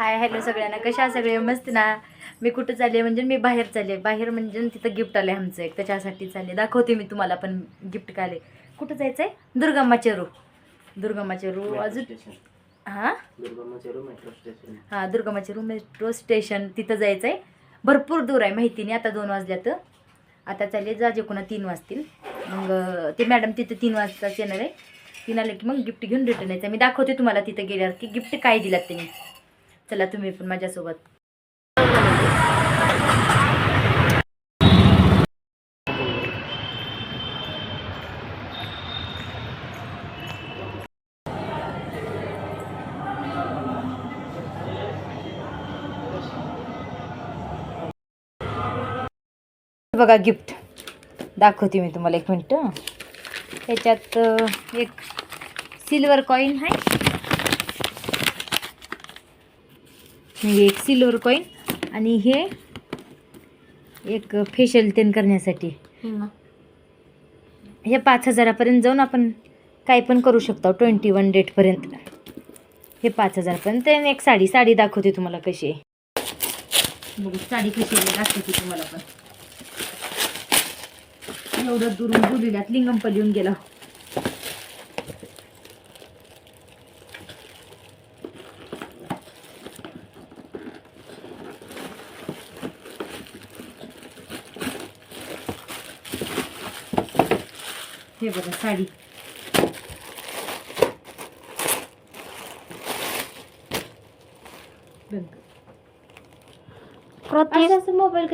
Hi hello सगळ्यांना, कशा सगळे मस्त ना. मी कुठं चालले म्हणजे मी बाहेर चालले, बाहेर म्हणजे तिथं गिफ्ट आले आमचं एक, त्याच्यासाठी चालले. दाखवते मी तुम्हाला पण गिफ्ट काय आले. कुठं जायचं आहे? दुर्गम्माचेरू अजून हां दुर्गम्माचेरू मेट्रो स्टेशन तिथं जायचं आहे. भरपूर दूर आहे, माहिती नाही. आता 2 वाजल्यात, आता चालले जाजे कोणा 3 वाजतील. मग ते मॅडम तिथे 3 वाजताच येणार आहे. 3 आले की मग गिफ्ट घेऊन रिटर्न यायचं. मी दाखवते तुम्हाला तिथे गेल्यावर की गिफ्ट काय दिलात त्यांनी. चला तुम्ही पण माझ्यासोबत. बघा गिफ्ट दाखवते मी तुम्हाला, 1 मिनटं. ह्याच्यात एक सिल्वर कॉईन आहे, म्हणजे एक सिल्वर कॉईन, आणि हे एक फेशियल तेन करण्यासाठी. हे 5,000पर्यंत जाऊन आपण काय पण करू शकतो, 21 डेटपर्यंत. हे 5,000पर्यंत. आणि एक साडी दाखवते तुम्हाला कशी आहे. बघू साडी कशी आहे दाखवते तुम्हाला पण. एवढं दुरून बोलल्यात, लिंगमपल्ली येऊन गेला. हे बघा साडी. मोबाईल